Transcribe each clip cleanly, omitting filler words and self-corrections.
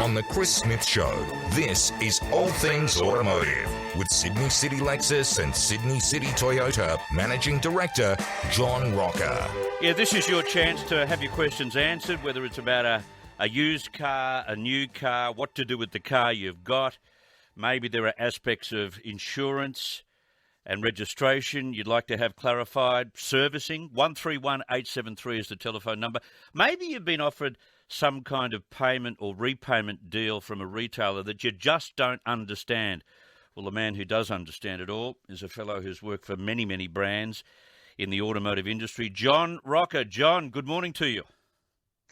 on The Chris Smith Show. This is All Things Automotive with Sydney City Lexus and Sydney City Toyota Managing Director John Roca. Yeah, this is your chance to have your questions answered, whether it's about a used car, a new car, what to do with the car you've got. Maybe there are aspects of insurance and registration you'd like to have clarified. Servicing, 131873 is the telephone number. Maybe you've been offered some kind of payment or repayment deal from a retailer that you just don't understand. Well, the man who does understand it all is a fellow who's worked for many, many brands in the automotive industry, John Roca. John, good morning to you.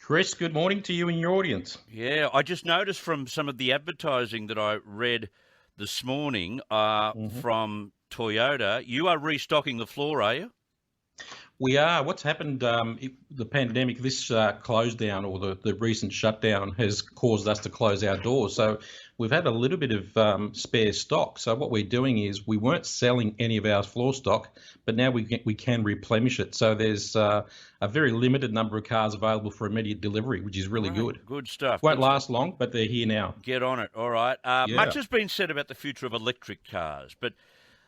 Chris, good morning to you and your audience. Yeah, I just noticed from some of the advertising that I read this morning from Toyota, you are restocking the floor, are you? We are. What's happened, the pandemic, this close down or the recent shutdown has caused us to close our doors. So we've had a little bit of spare stock. So what we're doing is we weren't selling any of our floor stock, but now we can replenish it. So there's a very limited number of cars available for immediate delivery, which is really good. Good stuff. Won't last long, but they're here now. Get on it. All right. Much has been said about the future of electric cars, but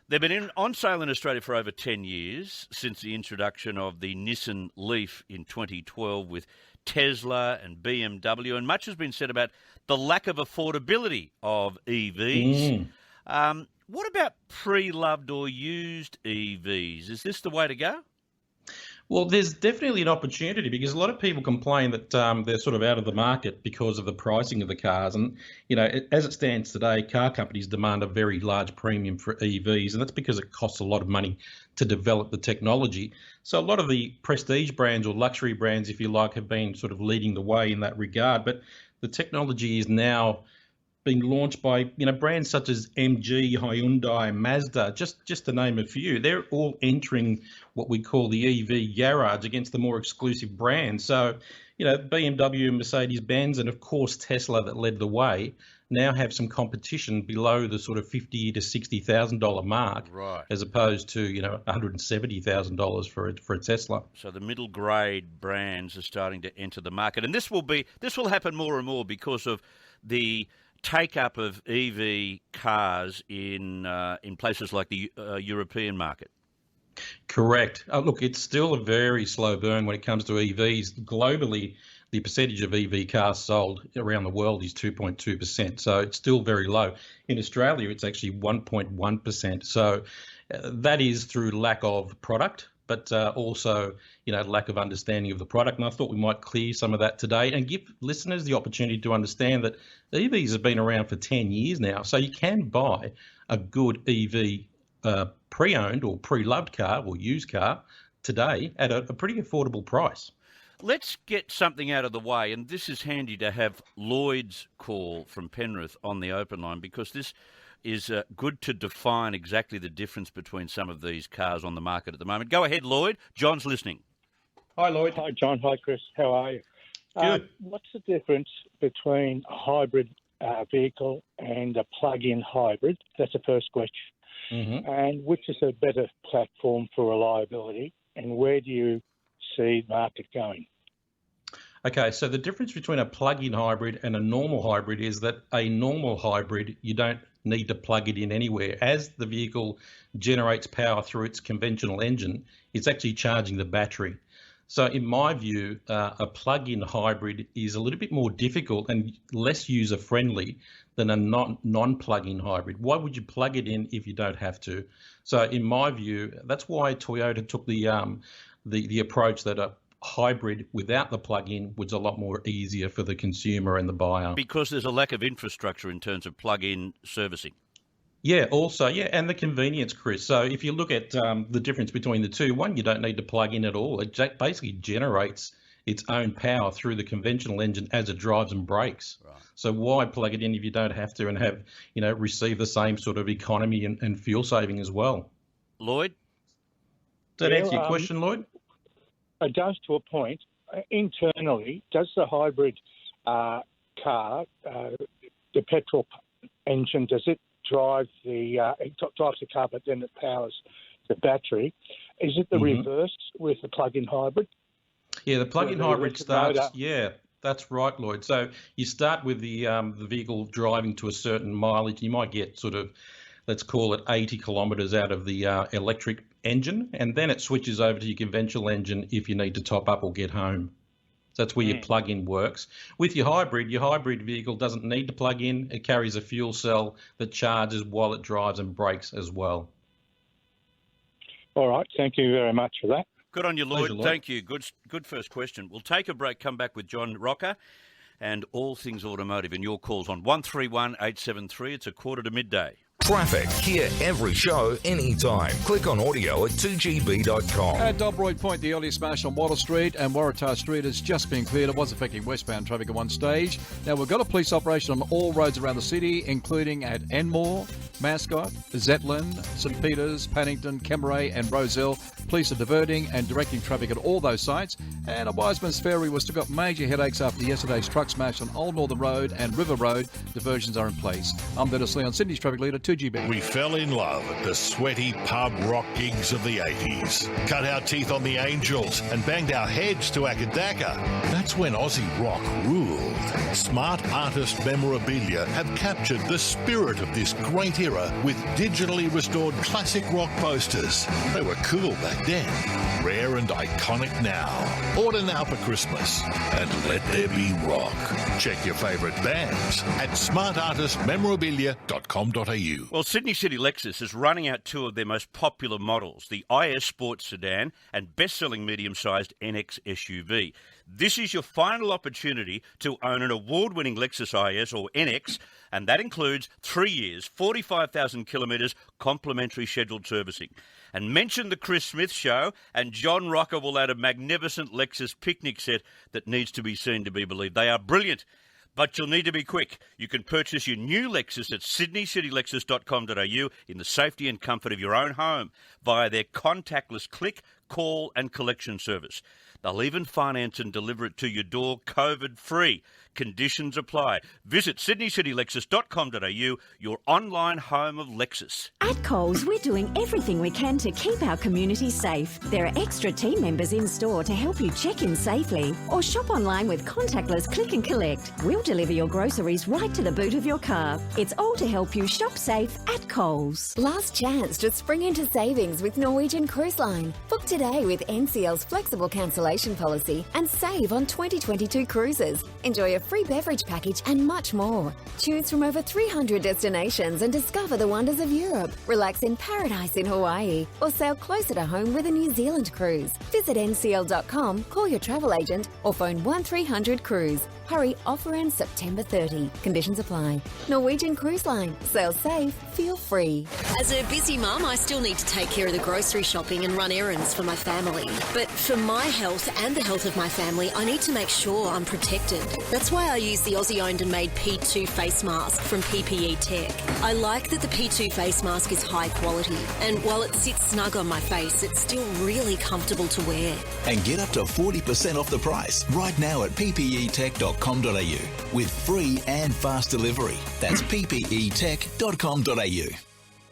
they've been on sale in Australia for over 10 years since the introduction of the Nissan Leaf in 2012 with Tesla and BMW, and much has been said about the lack of affordability of EVs. What about pre-loved or used EVs? Is this the way to go? Well, there's definitely an opportunity because a lot of people complain that they're sort of out of the market because of the pricing of the cars. And, you know, as it stands today, car companies demand a very large premium for EVs, and that's because it costs a lot of money to develop the technology. So a lot of the prestige brands or luxury brands, if you like, have been sort of leading the way in that regard. But the technology is now being launched by, you know, brands such as MG, Hyundai, Mazda, just to name a few. They're all entering what we call the EV garage against the more exclusive brands. So, you know, BMW, Mercedes-Benz, and of course Tesla that led the way now have some competition below the sort of $50,000 to $60,000 mark, right, as opposed to, you know, $170,000 for a Tesla. So the middle grade brands are starting to enter the market, and this will happen more and more because of the take-up of EV cars in places like the European market. Correct. Look, it's still a very slow burn when it comes to EVs. Globally, the percentage of EV cars sold around the world is 2.2%, so it's still very low. In Australia, it's actually 1.1%. So that is through lack of product, but also, you know, lack of understanding of the product. And I thought we might clear some of that today and give listeners the opportunity to understand that EVs have been around for 10 years now. So you can buy a good EV pre-owned or pre-loved car or used car today at a pretty affordable price. Let's get something out of the way, and this is handy to have Lloyd's call from Penrith on the open line, because this is good to define exactly the difference between some of these cars on the market at the moment. Go ahead, Lloyd. John's listening. Hi, Lloyd. Hi, John. Hi, Chris. How are you? Good. What's the difference between a hybrid vehicle and a plug-in hybrid? That's the first question. Mm-hmm. And which is a better platform for reliability, and where do you see the market going? Okay, so the difference between a plug-in hybrid and a normal hybrid is that a normal hybrid, you don't need to plug it in anywhere. As the vehicle generates power through its conventional engine, it's actually charging the battery. So in my view, a plug-in hybrid is a little bit more difficult and less user-friendly than a non-plug-in hybrid. Why would you plug it in if you don't have to? So in my view, that's why Toyota took the approach that a hybrid without the plug-in was a lot more easier for the consumer and the buyer. Because there's a lack of infrastructure in terms of plug-in servicing. Yeah, also, yeah, and the convenience, Chris. So if you look at the difference between the two, one, you don't need to plug in at all. It basically generates its own power through the conventional engine as it drives and brakes. Right. So why plug it in if you don't have to and have, you know, receive the same sort of economy and fuel saving as well? Lloyd? Does that answer your question, Lloyd? It does to a point. Internally, does the hybrid car, the petrol engine, does it drive it drives the car, but then it powers the battery? Is it the reverse with the plug-in hybrid? Yeah, the plug-in hybrid starts. Yeah, That's right, Lloyd. So you start with the vehicle driving to a certain mileage. You might get sort of, let's call it 80 kilometres out of the electric engine, and then it switches over to your conventional engine if you need to top up or get home. So that's where your plug-in works. With your hybrid vehicle doesn't need to plug in. It carries a fuel cell that charges while it drives and brakes as well. All right. Thank you very much for that. Good on you, Lloyd. Pleasure, Lloyd. Thank you. Good first question. We'll take a break, come back with John Roca and all things automotive and your calls on 131 873. It's 1:45. Traffic. Hear every show anytime. Click on audio at 2gb.com. At Dobroyd Point, the early smash on Water Street and Waratah Street has just been cleared. It was affecting westbound traffic at one stage. Now, we've got a police operation on all roads around the city, including at Enmore, Mascot, Zetland, St Peters, Paddington, Camaray and Roselle. Police are diverting and directing traffic at all those sites. And at Wiseman's Ferry, we've still got major headaches after yesterday's truck smash on Old Northern Road and River Road. Diversions are in place. I'm Dennis Lee on Sydney's Traffic Leader, 2GB. We fell in love at the sweaty pub rock gigs of the 80s. Cut our teeth on the Angels and banged our heads to Akadaka. That's when Aussie rock ruled. Smart artist memorabilia have captured the spirit of this great era with digitally restored classic rock posters. They were cool back then. Rare and iconic now. Order now for Christmas and let there be rock. Check your favourite bands at smartartistmemorabilia.com.au. Well, Sydney City Lexus is running out two of their most popular models, the IS Sport Sedan and best-selling medium-sized NX SUV. This is your final opportunity to own an award-winning Lexus IS or NX, and that includes 3 years, 45,000 kilometres, complimentary scheduled servicing. And mention the Chris Smith Show, and John Roca will add a magnificent Lexus picnic set that needs to be seen to be believed. They are brilliant, but you'll need to be quick. You can purchase your new Lexus at sydneycitylexus.com.au in the safety and comfort of your own home via their contactless click, call and collection service. They'll even finance and deliver it to your door COVID-free. Conditions apply. Visit sydneycitylexus.com.au, your online home of Lexus. At Coles, we're doing everything we can to keep our community safe. There are extra team members in store to help you check in safely or shop online with contactless click and collect. We'll deliver your groceries right to the boot of your car. It's all to help you shop safe at Coles. Last chance to spring into savings with Norwegian Cruise Line. Book today with NCL's flexible cancellation policy and save on 2022 cruises. Enjoy a free beverage package and much more. Choose from over 300 destinations and discover the wonders of Europe. Relax in paradise in Hawaii or sail closer to home with a New Zealand cruise. Visit ncl.com, call your travel agent or phone 1300 Cruise. Hurry, offer ends September 30. Conditions apply. Norwegian Cruise Line. Sail safe, feel free. As a busy mum, I still need to take care of the grocery shopping and run errands for my family. But for my health and the health of my family, I need to make sure I'm protected. That's why I use the Aussie-owned and made P2 face mask from PPE Tech. I like that the P2 face mask is high quality, and while it sits snug on my face, it's still really comfortable to wear. And get up to 40% off the price right now at ppetech.com.au with free and fast delivery. That's ppetech.com.au.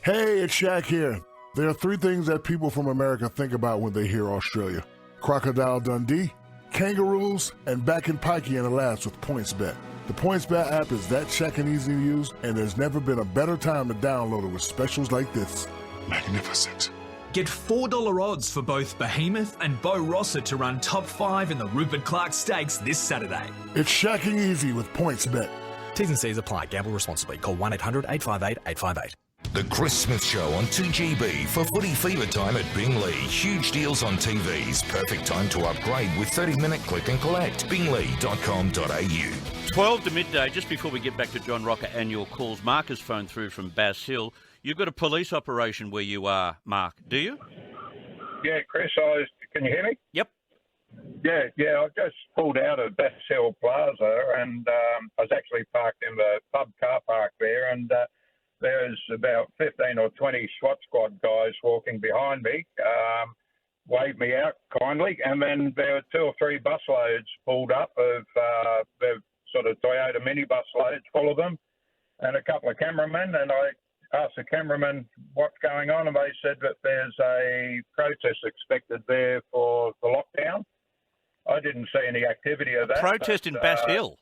Hey, it's Shaq here. There are three things that people from America think about when they hear Australia. Crocodile Dundee, kangaroos, and back in Pikey and the Labs with PointsBet. The PointsBet app is that check and easy to use, and there's never been a better time to download it with specials like this. Magnificent. Get $4 odds for both Behemoth and Bo Rosser to run top 5 in the Rupert Clark Stakes this Saturday. It's shacking easy with PointsBet. T's and C's apply. Gamble responsibly. Call 1-800-858-858. The Chris Smith Show on 2GB for footy fever time at Bingley. Huge deals on TVs. Perfect time to upgrade with 30-minute click and collect. Bingley.com.au. 12 to midday, just before we get back to John Roca and your calls. Mark has phoned through from Bass Hill. You've got a police operation where you are, Mark, do you? Yeah, Chris, can you hear me? Yep. Yeah, I just pulled out of Bass Hill Plaza and I was actually parked in the pub car park there, and there's about 15 or 20 SWAT squad guys walking behind me, waved me out kindly, and then there were 2 or 3 bus loads pulled up of the sort of Toyota minibus loads, full of them, and a couple of cameramen, and I asked the cameraman what's going on, and they said that there's a protest expected there for the lockdown. I didn't see any activity of that. Protest in Bass Hill?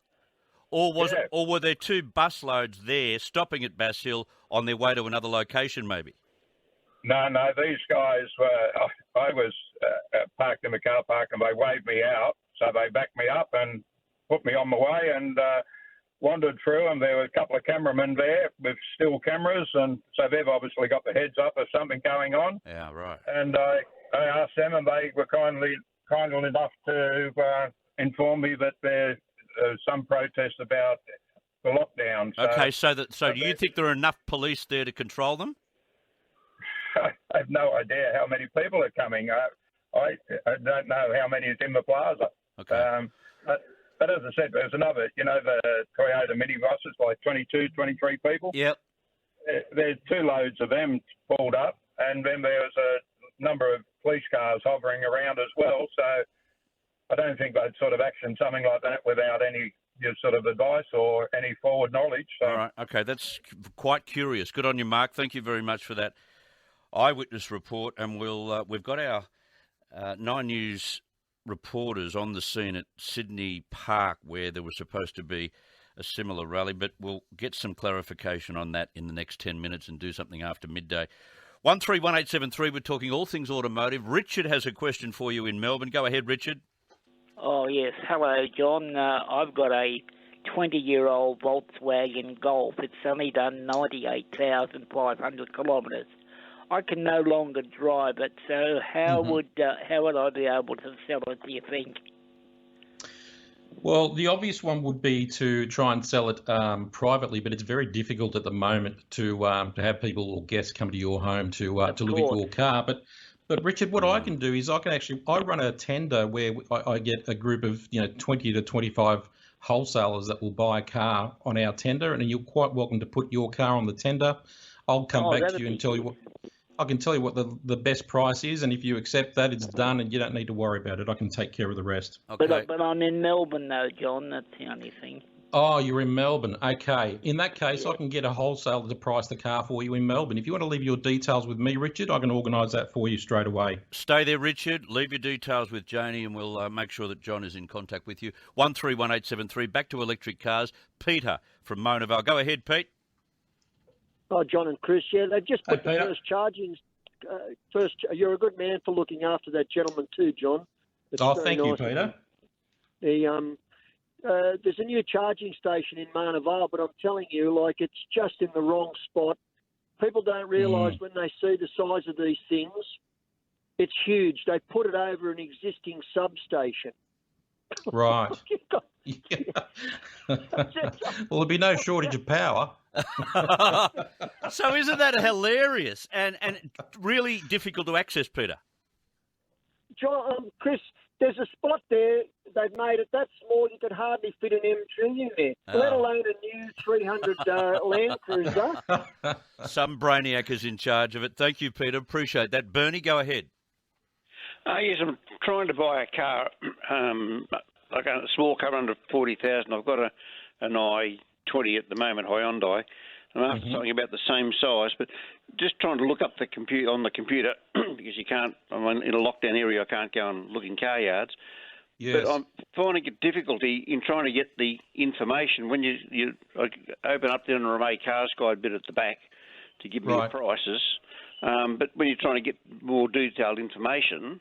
Or was yeah. it, or were there 2 busloads there stopping at Bass Hill on their way to another location maybe? No, these guys were, I was parked in the car park and they waved me out. So they backed me up and put me on my way and wandered through, and there were a couple of cameramen there with still cameras, and so they've obviously got the heads up of something going on. Yeah, right. And I asked them, and they were kind enough to inform me that there's some protest about the lockdown. Okay, so do you think there are enough police there to control them? I have no idea how many people are coming. I don't know how many is in the plaza. Okay. But as I said, there's another, the Toyota minibus is like 22, 23 people. Yep. There's 2 loads of them pulled up, and then there's a number of police cars hovering around as well. So I don't think they'd sort of action something like that without any sort of advice or any forward knowledge. So. All right. Okay, that's quite curious. Good on you, Mark. Thank you very much for that eyewitness report. And we've got our 9 News reporters on the scene at Sydney Park where there was supposed to be a similar rally, but we'll get some clarification on that in the next 10 minutes and do something after midday. 131873, we're talking all things automotive. Richard has a question for you in Melbourne. Go ahead, Richard. Oh, yes. Hello, John. I've got a 20-year-old Volkswagen Golf. It's only done 98,500 kilometres. I can no longer drive it, so how would I be able to sell it, do you think? Well, the obvious one would be to try and sell it privately, but it's very difficult at the moment to have people or guests come to your home to look at your car. But Richard, what I can do is I run a tender where I get a group of 20 to 25 wholesalers that will buy a car on our tender, and you're quite welcome to put your car on the tender. I'll come back to you and tell you what. I can tell you what the best price is, and if you accept that, it's done, and you don't need to worry about it. I can take care of the rest. Okay. But I'm in Melbourne, though, John. That's the only thing. Oh, you're in Melbourne. Okay. In that case, I can get a wholesaler to price the car for you in Melbourne. If you want to leave your details with me, Richard, I can organise that for you straight away. Stay there, Richard. Leave your details with Janie, and we'll make sure that John is in contact with you. 131873. Back to electric cars. Peter from Mona Vale. Go ahead, Pete. Oh, John and Chris, yeah, they've just put the first charging. You're a good man for looking after that gentleman too, John. Thank you, Peter. There's a new charging station in Mona Vale, but I'm telling you, it's just in the wrong spot. People don't realise when they see the size of these things, it's huge. They put it over an existing substation. Right. Well, there'll be no shortage of power. So isn't that hilarious and really difficult to access, Peter? John, Chris, there's a spot there. They've made it that small you could hardly fit an M3 in there, let alone a new 300 Land Cruiser. Some brainiac is in charge of it. Thank you, Peter. Appreciate that. Bernie, go ahead. Yes, I'm trying to buy a car, like a small car under 40,000. I've got an i20 at the moment, Hyundai. I'm after something about the same size, but just trying to look up on the computer because you can't. I'm in a lockdown area. I can't go and look in car yards. Yes. But I'm finding it difficulty in trying to get the information when you open up the NRMA Cars Guide bit at the back to give me the prices. But when you're trying to get more detailed information,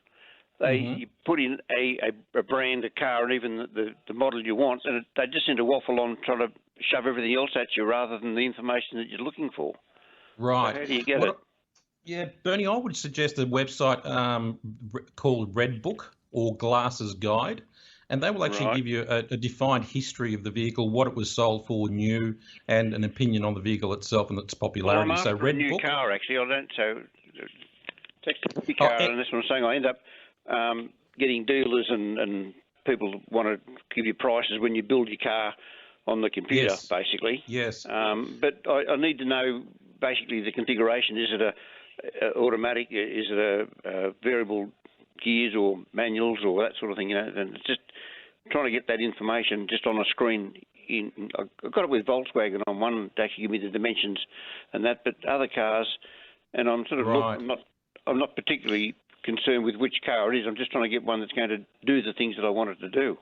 you put in a brand, a car, and even the model you want, and they just seem to waffle on trying to shove everything else at you rather than the information that you're looking for. Right. So how do you get it? Yeah, Bernie, I would suggest a website called Redbook or Glasses Guide, and they will actually give you a defined history of the vehicle, what it was sold for new, and an opinion on the vehicle itself and its popularity. Well, I'm after a new car, actually. I don't take a new car, and that's what I'm saying. I end up getting dealers and people want to give you prices when you build your car on the computer, basically. Yes. But I need to know basically the configuration. Is it a automatic? Is it a variable gears or manuals or that sort of thing? And it's just trying to get that information just on a screen. I got it with Volkswagen on one to actually give me the dimensions and that, but other cars, and I'm sort of I'm not particularly concerned with which car it is. I'm just trying to get one that's going to do the things that I want it to do.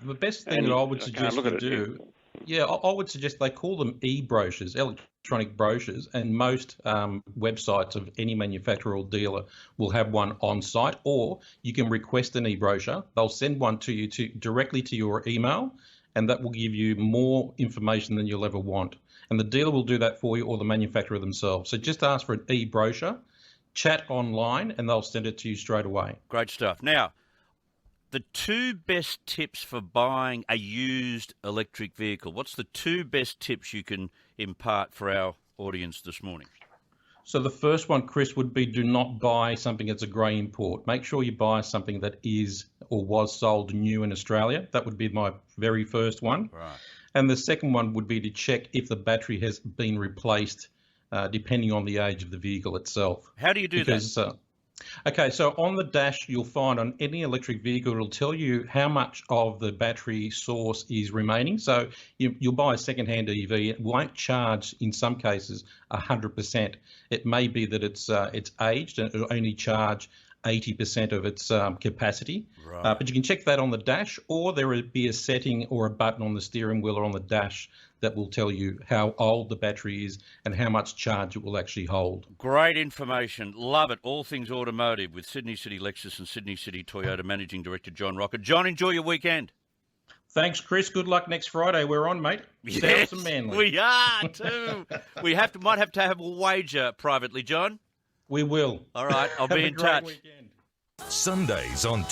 The best thing that I would suggest you do, I would suggest they call them e-brochures, electronic brochures, and most websites of any manufacturer or dealer will have one on site, or you can request an e-brochure. They'll send one to you directly to your email, and that will give you more information than you'll ever want. And the dealer will do that for you, or the manufacturer themselves. So just ask for an e-brochure, chat online, and they'll send it to you straight away. Great stuff. Now, the two best tips for buying a used electric vehicle. What's the two best tips you can impart for our audience this morning? So the first one, Chris, would be do not buy something that's a grey import. Make sure you buy something that is or was sold new in Australia. That would be my very first one. Right. And the second one would be to check if the battery has been replaced, depending on the age of the vehicle itself. How do you do that? Okay, so on the dash, you'll find on any electric vehicle, it'll tell you how much of the battery source is remaining. So you'll buy a second-hand EV, it won't charge, in some cases, 100%. It may be that it's aged and it'll only charge 80% of its capacity. Right. But you can check that on the dash, or there will be a setting or a button on the steering wheel or on the dash that will tell you how old the battery is and how much charge it will actually hold. Great information. Love it. All things automotive with Sydney City Lexus and Sydney City Toyota Managing Director John Roca. John, enjoy your weekend. Thanks, Chris. Good luck next Friday. We're on, mate. Yes, Sounds manly. we are too. We might have to have a wager privately, John. We will. All right, I'll be in touch. Sundays on